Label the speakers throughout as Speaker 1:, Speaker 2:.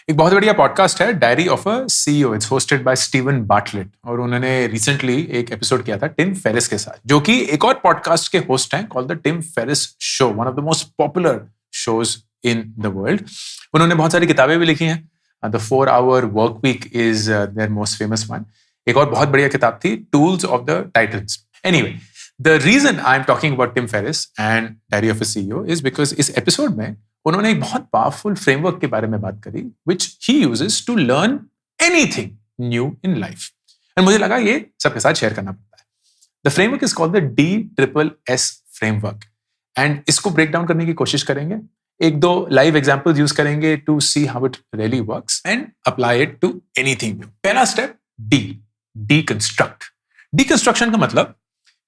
Speaker 1: एक बहुत बढ़िया पॉडकास्ट है diary of a CEO. It's hosted by Steven Bartlett और उन्होंने रिसेंटली एक एपिसोड किया था टिम फेरिस के साथ, जो कि एक और पॉडकास्ट के होस्ट हैं called the Tim Ferriss show, one of the most popular shows in the world. उन्होंने बहुत सारी किताबें भी लिखी हैं। The 4 Hour Work Week is their most famous one. एक और बहुत बढ़िया किताब थी tools of the titans. Anyway, the reason I am talking about Tim Ferriss and diary of a CEO is because इस एपिसोड में उन्होंने एक बहुत पावरफुल फ्रेमवर्क के बारे में बात करी which he uses to learn anything new in life. और मुझे लगा ये सबके साथ शेयर करना पड़ता है। The framework is called the DSSS framework and इसको ब्रेक डाउन करने की कोशिश करेंगे। एक दो लाइव एग्जांपल्स यूज करेंगे to see how it really works and apply it to anything new. पहला स्टेप D, deconstruct. Deconstruction का मतलब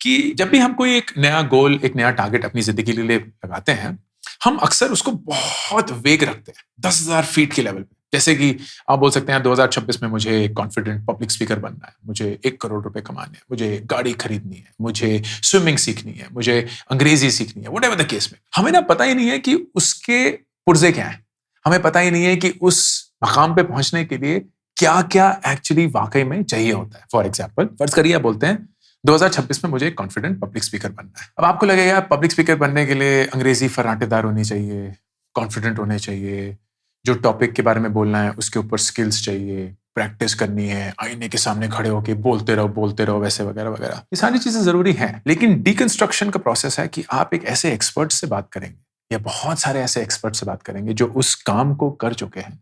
Speaker 1: कि जब भी हम कोई एक नया गोल, एक नया टारगेट अपनी जिंदगी के लिए लगाते हैं, हम अक्सर उसको बहुत वेग रखते हैं 10,000 फीट के लेवल पे। जैसे कि आप बोल सकते हैं 2026 में मुझे कॉन्फिडेंट पब्लिक स्पीकर बनना है, मुझे 1 करोड़ रुपए कमाने हैं, मुझे गाड़ी खरीदनी है, मुझे स्विमिंग सीखनी है, मुझे अंग्रेजी सीखनी है, व्हाटएवर द केस में। हमें ना पता ही नहीं है कि उसके पुर्जे क्या हैं। हमें पता ही नहीं है कि उस मकाम पे पहुंचने के लिए क्या क्या एक्चुअली वाकई में चाहिए होता है। फॉर एग्जाम्पल, फर्ज करिए आप बोलते हैं 2026 में मुझे कॉन्फिडेंट पब्लिक स्पीकर बनना है। अब आपको लगेगा पब्लिक स्पीकर बनने के लिए अंग्रेजी फर्राटेदार होनी चाहिए, कॉन्फिडेंट होने चाहिए, जो टॉपिक के बारे में बोलना है उसके ऊपर स्किल्स चाहिए, प्रैक्टिस करनी है, आईने के सामने खड़े होके बोलते रहो वैसे वगैरह वगैरह। ये सारी चीजें जरूरी हैं, लेकिन डिकंस्ट्रक्शन का प्रोसेस है कि आप एक ऐसे एक्सपर्ट से बात करेंगे या बहुत सारे ऐसे एक्सपर्ट से बात करेंगे जो उस काम को कर चुके हैं,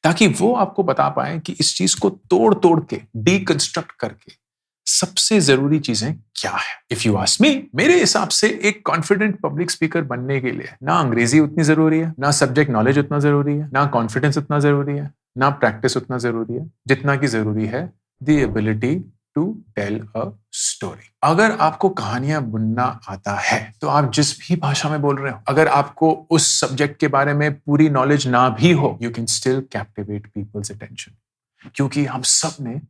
Speaker 1: ताकि वो आपको बता पाए कि इस चीज को तोड़ तोड़ के डिकंस्ट्रक्ट करके सबसे जरूरी चीजें क्या है। इफ यू आस्क मी, मेरे हिसाब से एक कॉन्फिडेंट पब्लिक स्पीकर बनने के लिए ना अंग्रेजी उतनी जरूरी है, ना सब्जेक्ट नॉलेज उतना जरूरी है, ना कॉन्फिडेंस उतना जरूरी है, ना प्रैक्टिस उतना जरूरी है, जितना की जरूरी है the ability to tell a story. अगर आपको कहानियां बुनना आता है तो आप जिस भी भाषा में बोल रहे हो, अगर आपको उस सब्जेक्ट के बारे में पूरी नॉलेज ना भी हो, you can still captivate people's attention, क्योंकि हम सब ने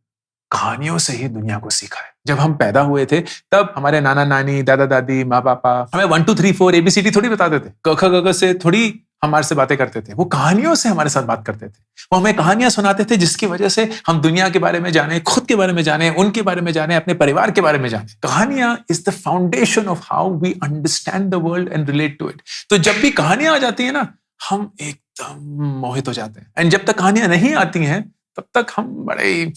Speaker 1: कहानियों से ही दुनिया को सीखा है। जब हम पैदा हुए थे तब हमारे नाना नानी, दादा दादी, माँ पापा हमें 1 2 3 4 ABCD थोड़ी बताते थे, क ख ग घ से थोड़ी हमारे से बातें करते थे। वो कहानियों से हमारे साथ बात करते थे, वो हमें कहानियां सुनाते थे जिसकी वजह से हम दुनिया के बारे में जाने, खुद के बारे में जाने, उनके बारे में जाने, अपने परिवार के बारे में जाने। कहानियां is the foundation of how we understand the world and relate to it. तो जब भी कहानियां आ जाती है ना, हम एकदम मोहित हो जाते हैं। एंड जब तक कहानियां नहीं आती हैं तब तक हम बड़े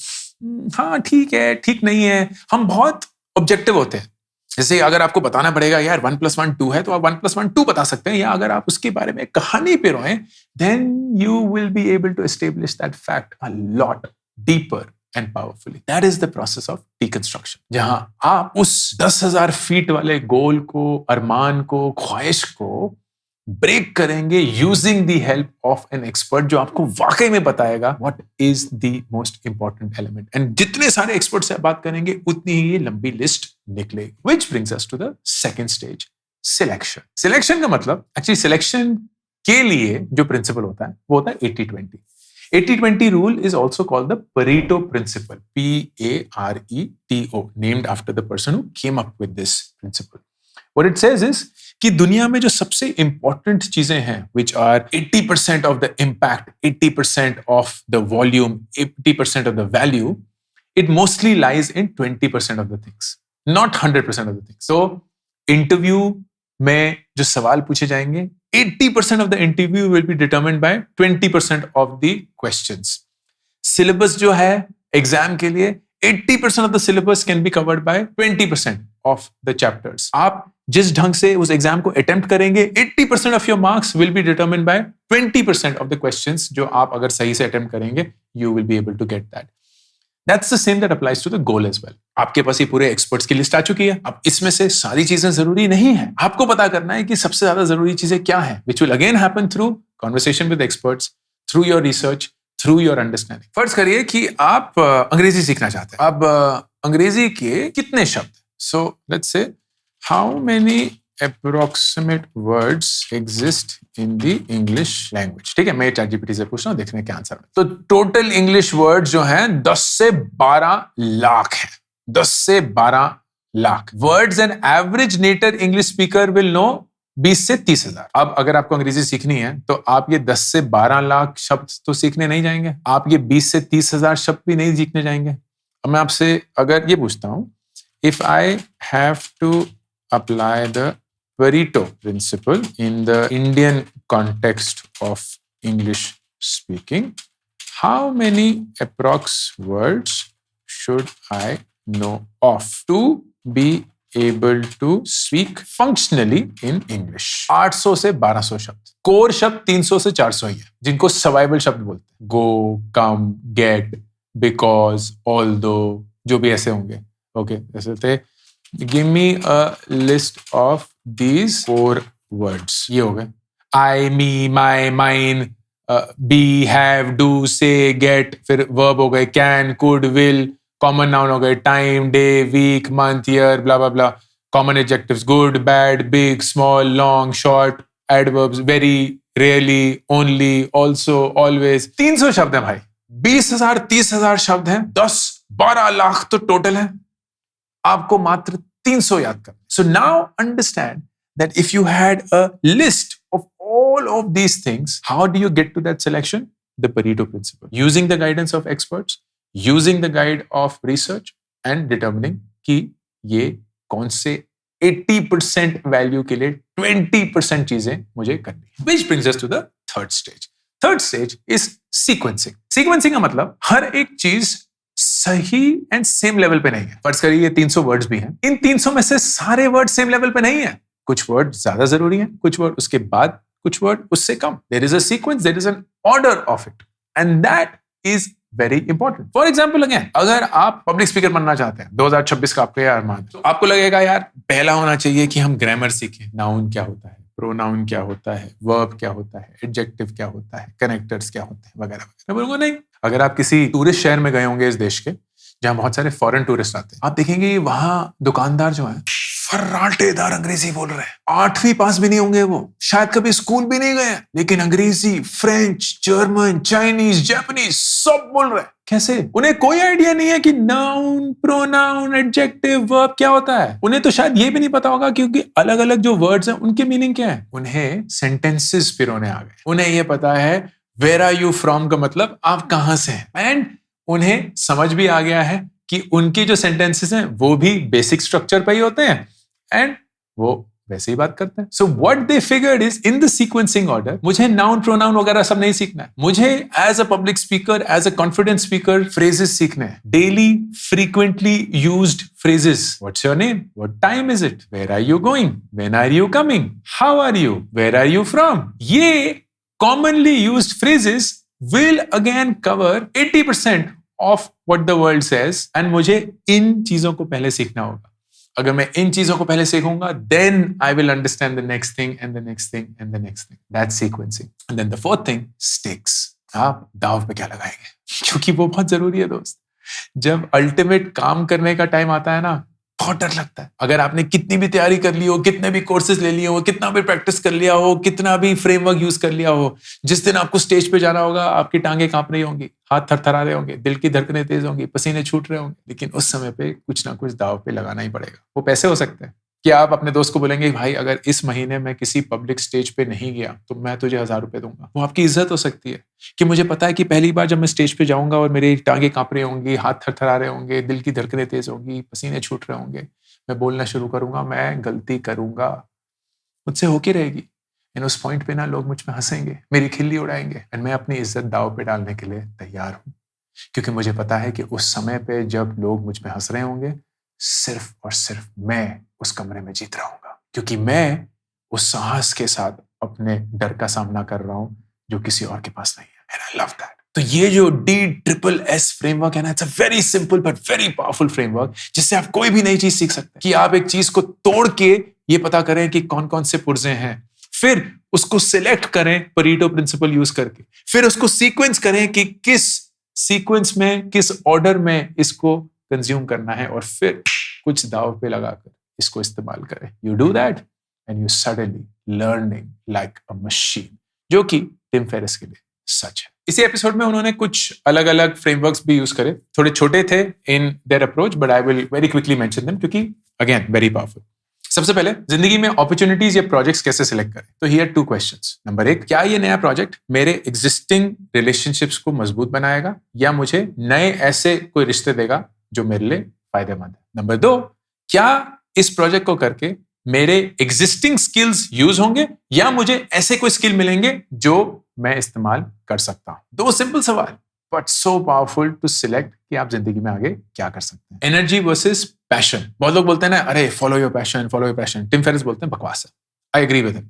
Speaker 1: हाँ ठीक है, ठीक नहीं है, हम बहुत ऑब्जेक्टिव होते हैं। जैसे अगर आपको बताना पड़ेगा यार 1 + 1 2 है, तो आप 1 + 1 2 बता सकते हैं, या अगर आप उसके बारे में कहानी पे रोएं, then you will be able to establish that fact a lot deeper and powerfully. That is the process of deconstruction, जहां आप उस 10,000 फीट वाले गोल को, अरमान को, ख्वाहिश को ब्रेक करेंगे using the help of an expert, जो आपको वाकई में बताएगा what is the most important element. And जितने सारे एक्सपर्ट से आप बात करेंगे उतनी ही ये लंबी लिस्ट निकलेगी। Which brings us to the second stage, selection. Selection का मतलब एक्चुअली सिलेक्शन के लिए जो प्रिंसिपल होता है वो होता है 80-20। 80-20 rule is also called the Pareto principle, PARETO, named after the person who came up with this principle. What it says is कि दुनिया में जो सबसे इंपॉर्टेंट चीजें हैं, which are 80% of the impact, 80% of the volume, 80% of the value, it mostly lies in 20% of the things, not 100% of the things. So, interview में जो सवाल पूछे जाएंगे, 80% of the interview will be determined by 20% of the questions. Syllabus जो है exam के लिए, 80% of the syllabus can be covered by 20% of the chapters. आप जिस ढंग से उस एग्जाम को अटेम्प्ट करेंगे, 80% of your marks will be determined by 20% of the questions जो आप अगर सही से अटेम्प्ट करेंगे, you will be able to get that. That's the same that applies to the goal as well. आपके पास ये पूरे एक्सपर्ट्स की लिस्ट आ चुकी है। अब इसमें से सारी चीजें जरूरी नहीं है, आपको पता करना है कि सबसे ज्यादा जरूरी चीजें क्या है, which will again happen through conversation with experts, through your research, through your understanding. फर्ज करिए कि आप अंग्रेजी सीखना चाहते हैं। अब अंग्रेजी के कितने शब्द? So let's say how many approximate words exist in the English language? ठीक है, मैं ChatGPT से पूछ रहा हूँ, देखने के आंसर में। तो टोटल इंग्लिश वर्ड्स जो हैं 10 से 12 लाख हैं। 10 से 12 lakh. Words an average native English speaker will know 20 से 30,000। अब अगर आपको अंग्रेजी सीखनी है तो आप ये 10 से 12 लाख शब्द तो सीखने नहीं जाएंगे, आप ये 20 से 30,000 शब्द भी नहीं सीखने जाएंगे। अब मैं आपसे अगर ये पूछता हूं, if I have to apply the Pareto principle in the Indian context of English speaking, how many approx words should I know of to be able to speak functionally in English? 800 से 1200 शब्द। Core शब्द 300 से 400 ही है, जिनको survival शब्द बोलते हैं। Go, come, get, because, although, जो भी ऐसे होंगे। ओके, ऐसे थे। Give me a list of these 4 words. ये हो गए। I, me, my, mine, be, have, do, say, get, फिर verb हो गए, can, could, will, common noun हो गए, time, day, week, month, year, blah blah blah. Common adjectives, good, bad, big, small, long, short, adverbs, very, rarely, only, also, always. 300 शब्द हैं भाई। 20,000 30,000 शब्द हैं, 10-12 लाख तो टोटल है। आपको मात्र 300 याद करना। So now understand that if you had a list of all of these things, how do you get to that selection? The Pareto principle. Using the guidance of experts, using the guide of research and determining कि ये कौन से 80% value के लिए 20% चीजें मुझे करनी है। Which brings us to the third stage. Third stage is sequencing. Sequencing का मतलब हर एक चीज सही एंड सेम लेवल पे नहीं है। फर्ज करिए ये 300 वर्ड्स भी हैं, इन 300 में से सारे वर्ड सेम लेवल पे नहीं है। कुछ वर्ड ज्यादा जरूरी हैं, कुछ वर्ड उसके बाद, कुछ वर्ड उससे कम। There is a sequence, there is an order of it, and that is very important. For example, again अगर आप पब्लिक स्पीकर बनना चाहते हैं, 2026 का आपका अरमान, तो आपको लगेगा यार पहला होना चाहिए कि हम ग्रामर सीखें, नाउन क्या होता है, प्रोनाउन क्या होता है, वर्ब क्या होता है, एडजेक्टिव क्या होता है, कनेक्टर्स क्या होते हैं, वगैरह वगैरह। बोलूंगा नहीं। अगर आप किसी टूरिस्ट शहर में गए होंगे इस देश के, जहां बहुत सारे फॉरेन टूरिस्ट आते हैं, आप देखेंगे वहां दुकानदार जो है फर्राटेदार अंग्रेजी बोल रहे हैं। 8वीं पास भी नहीं होंगे वो, शायद कभी स्कूल भी नहीं गए, लेकिन अंग्रेजी, फ्रेंच, जर्मन, चाइनीज, जापानीज सब बोल रहे हैं। कैसे? उन्हें कोई आइडिया नहीं है कि नाउन, प्रोनाउन, एडजेक्टिव, वर्ब क्या होता है। उन्हें तो शायद ये भी नहीं पता होगा क्योंकि अलग अलग जो वर्ड्स हैं उनके मीनिंग क्या है। उन्हें सेंटेंसेस पिरोने आ गए। उन्हें ये पता है वेयर आर यू फ्रॉम का मतलब आप कहां से हैं, एंड उन्हें समझ भी आ गया है कि उनकी जो सेंटेंसेस हैं वो भी बेसिक स्ट्रक्चर पे ही होते हैं, एंड वो वैसे ही बात करते हैं। So what they figured is in the sequencing order, मुझे नाउन, प्रोनाउन वगैरह सब नहीं सीखना है। मुझे as a public speaker, as a confident speaker phrases सीखने हैं, daily frequently used phrases. What's your name, what time is it, where are you going, when are you coming, how are you, where are you from. ये commonly used phrases will again cover 80% of what the world says, and मुझे इन चीजों को पहले सीखना होगा। अगर मैं इन चीजों को पहले सीखूंगा, then I will understand the next thing and the next thing and the next thing. That's sequencing. And then the fourth thing, stakes. आप दाव पे क्या लगाएंगे, क्योंकि वो बहुत जरूरी है दोस्त। जब अल्टीमेट काम करने का टाइम आता है ना, बहुत डर लगता है। अगर आपने कितनी भी तैयारी कर ली हो, कितने भी कोर्सेज ले लिए हो, कितना भी प्रैक्टिस कर लिया हो, कितना भी फ्रेमवर्क यूज कर लिया हो, जिस दिन आपको स्टेज पे जाना होगा आपकी टांगें कांप रही होंगी, हाथ थरथरा रहे होंगे, दिल की धड़कनें तेज होंगी, पसीने छूट रहे होंगे, लेकिन उस समय पे कुछ ना कुछ दाव पे लगाना ही पड़ेगा। वो पैसे हो सकते हैं कि आप अपने दोस्त को बोलेंगे भाई अगर इस महीने में किसी पब्लिक स्टेज पे नहीं गया तो मैं तुझे 1000 रुपए दूंगा। वो आपकी इज्जत हो सकती है कि मुझे पता है कि पहली बार जब मैं स्टेज पे जाऊंगा और मेरी टांगें कांप रही होंगी, हाथ थरथरा रहे होंगे, दिल की धड़कनें तेज होंगी, पसीने छूट रहे होंगे, मैं बोलना शुरू करूंगा, मैं गलती करूंगा, मुझसे होके रहेगी, एंड उस पॉइंट पे ना लोग मुझ पे हंसेंगे, मेरी खिल्ली उड़ाएंगे, एंड मैं अपनी इज्जत दाव पे डालने के लिए तैयार हूं, क्योंकि मुझे पता है कि उस समय पे जब लोग मुझ पे हंस रहे होंगे, सिर्फ और सिर्फ मैं उस कमरे में जीत रहा हूंगा, क्योंकि मैं उस साहस के साथ अपने डर का सामना कर रहा हूं जो किसी और के पास नहीं है, एंड आई लव दैट। तो ये जो DSSS फ्रेमवर्क है ना, it's a very simple but very powerful framework, जिससे आप कोई भी नई चीज सीख सकते हैं। कि आप एक चीज को तोड़ के ये पता करें कि कौन कौन से पुर्जे हैं, फिर उसको सिलेक्ट करें परीटो प्रिंसिपल यूज करके, फिर उसको सीक्वेंस करें कि किस सीक्वेंस में, किस ऑर्डर में इसको कंज्यूम करना है, और फिर कुछ दाव पे लगाकर इसको इस्तेमाल करें। You do that and you suddenly learning like a machine, जो कि टिम फेरिस के लिए सच है। इसी एपिसोड में उन्होंने कुछ अलग अलग फ्रेमवर्क्स भी यूज करे, थोड़े छोटे थे in their approach, but I will very quickly mention them क्योंकि अगेन वेरी पावरफुल। सबसे पहले जिंदगी में अपॉर्चुनिटीज या प्रोजेक्ट्स कैसे सिलेक्ट करें? तो हियर 2 क्वेश्चंस। नंबर 1, क्या ये नया प्रोजेक्ट मेरे एग्जिस्टिंग रिलेशनशिप्स को मजबूत बनाएगा या मुझे नए ऐसे कोई रिश्ते देगा जो मेरे लिए फायदेमंद है? नंबर 2, क्या इस प्रोजेक्ट को करके मेरे एग्जिस्टिंग स्किल्स यूज होंगे या मुझे ऐसे कोई स्किल मिलेंगे जो मैं इस्तेमाल कर सकता हूं? 2 सिंपल सवाल, but so powerful to select कि आप जिंदगी में आगे क्या कर सकते हैं। Energy versus passion. बहुत लोग बोलते हैं ना, अरे follow your passion, follow your passion. Tim Ferriss बोलते हैं बकवास है। I agree with him.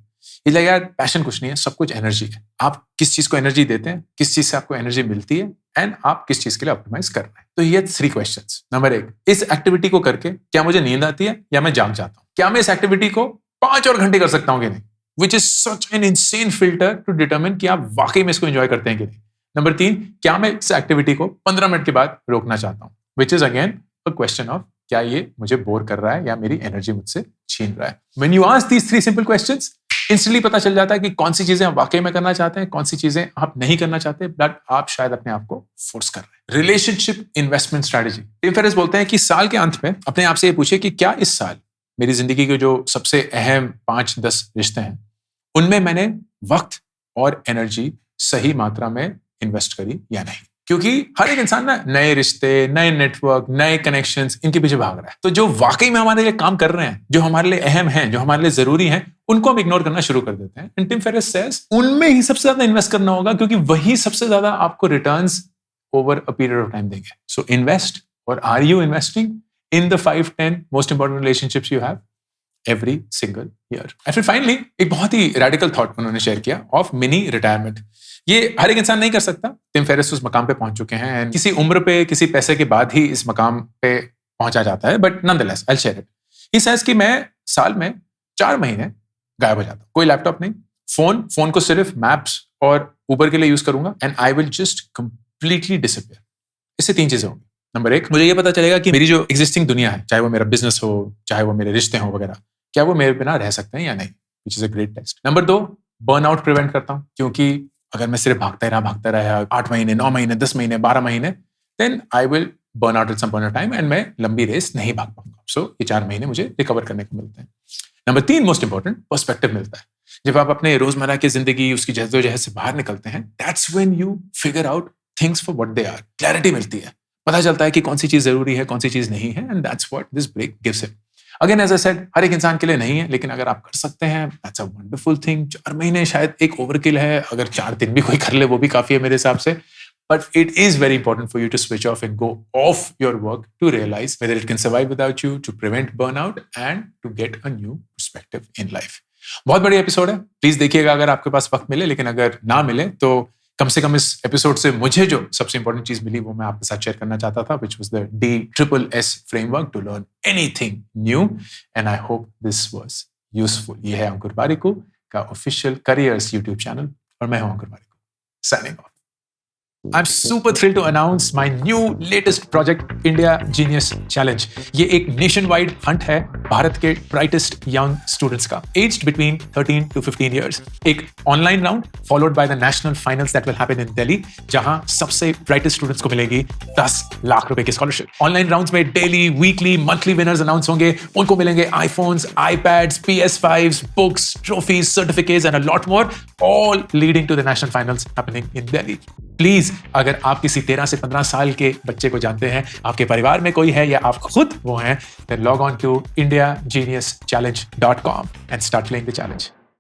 Speaker 1: इसलिए यार पैशन कुछ नहीं है, सब कुछ एनर्जी है। आप किस चीज को एनर्जी देते हैं, किस चीज से आपको एनर्जी मिलती है, एंड आप किस चीज के लिए ऑप्टिमाइज कर रहे हैं। तो ये 3 क्वेश्चंस। नंबर 1, इस एक्टिविटी को करके क्या मुझे नींद आती है या मैं जाग जाता हूं? क्या मैं इस एक्टिविटी को 5 और घंटे कर सकता हूं कि नहीं? Which is such an insane filter to determine कि आप वाकई में इसको एंजॉय करते हैं कि नहीं। नंबर 3, क्या मैं इस एक्टिविटी को 15 मिनट के बाद रोकना चाहता हूं? Which is again a question of क्या ये मुझे बोर कर रहा है या मेरी एनर्जी मुझसे छीन रहा है। When you ask these 3 simple questions, instantly पता चल जाता है कि कौन सी चीजें आप वाकई में करना चाहते हैं, कौन सी चीजें आप नहीं करना चाहते, बट आप शायद अपने आप को फोर्स कर रहे हैं। Relationship investment strategy. Tim Ferriss बोलते हैं कि साल के अंत में अपने आप से ये पूछिए कि क्या इस साल मेरी जिंदगी के जो सबसे अहम 5-10 रिश्ते हैं उनमें मैंने वक्त और एनर्जी सही मात्रा में इन्वेस्ट करी या नहीं। क्योंकि हर एक इंसान ना नए रिश्ते, नए नेटवर्क, नए कनेक्शंस, इनके पीछे भाग रहा है। तो जो वाकई में हमारे लिए काम कर रहे हैं, जो हमारे लिए अहम हैं, जो हमारे लिए जरूरी हैं, उनको हम इग्नोर करना शुरू कर देते हैं। एंड टिम फेरिस सेज उनमें ही सबसे ज्यादा इन्वेस्ट करना होगा क्योंकि वही सबसे ज्यादा आपको returns over a period of time देंगे। सो इन्वेस्ट, और are you investing in the 5-10 most important relationships you have every single year? And फिर finally एक बहुत ही radical thought उन्होंने शेयर किया of mini retirement। ये हर एक इंसान नहीं कर सकता। टिम फेरिस उस मकाम पे पहुंच चुके हैं, and किसी उम्र पे, किसी पैसे के बाद ही इस मकाम पे पहुंचा जाता है, but nonetheless I'll share it। He says कि मैं साल में 4 महीने गायब हो जाता हूं, कोई लैपटॉप नहीं, फोन को सिर्फ मैप्स और ऊबर के लिए यूज करूंगा, and I will just completely disappear. इससे 3 चीजें होंगी। नंबर 1, मुझे ये पता चलेगा कि मेरी जो एग्जिस्टिंग दुनिया है, चाहे वो मेरा बिजनेस हो, चाहे वो मेरे रिश्ते हो वगैरह, क्या वो मेरे बिना रह सकते हैं या नहीं, which is a great test. Number 2, burnout prevent करता हूं, क्योंकि अगर मैं सिर्फ भागता रहा 8 महीने, 9 महीने, 10 महीने, 12 महीने, then I will burn out at some point of time and मैं लंबी रेस नहीं भाग पाऊंगा। सो ये 4 महीने मुझे रिकवर करने को मिलते हैं। नंबर 3, मोस्ट इंपॉर्टेंट, पर्सपेक्टिव मिलता है। जब आप अपने रोजमर्रा की जिंदगी, उसकी जद्दोजहद से बाहर निकलते हैं, that's when you figure out things for what they are. Clarity मिलती है, पता चलता है कि कौन सी चीज जरूरी है, कौन सी चीज नहीं है, and that's what this break gives it. Again as I said, हर एक इंसान के लिए नहीं है, लेकिन अगर आप कर सकते हैं, दैट्स अ वंडरफुल थिंग। 4 महीने शायद एक ओवरकिल है, अगर 4 दिन भी कोई कर ले वो भी काफी है मेरे हिसाब से। But it is very important for you to switch off and go off your work to realize whether it can survive without you, to prevent burnout and to get a new perspective in life। बहुत बड़ी episode है, please देखिएगा अगर आपके पास वक्त मिले, लेकिन अगर ना मिले तो कम से कम इस एपिसोड से मुझे जो सबसे इंपॉर्टेंट चीज मिली वो मैं आपके साथ शेयर करना चाहता था, which was the DSSS framework to learn anything new, and I hope this was useful। ये है अंकुर बारिकू का ऑफिशियल करियर्स यूट्यूब चैनल और मैं हूं Ankur Bariku, signing off. I'm super thrilled to announce my new latest project, India Genius Challenge। ये एक nationwide hunt है भारत के brightest young students का, aged between 13 to 15 years। एक online round followed by the national finals that will happen in Delhi, जहां सबसे brightest students को मिलेगी 10 लाख रुपए की scholarship। Online rounds में daily, weekly, monthly winners announce होंगे, उनको मिलेंगे iPhones, iPads, PS5s, books, trophies, certificates and a lot more, all leading to the national finals happening in Delhi। Please अगर आप किसी 13 से 15 साल के बच्चे को जानते हैं, आपके परिवार में कोई है या आप खुद वो हैं, then log on to indiageniuschallenge.com and start playing the challenge।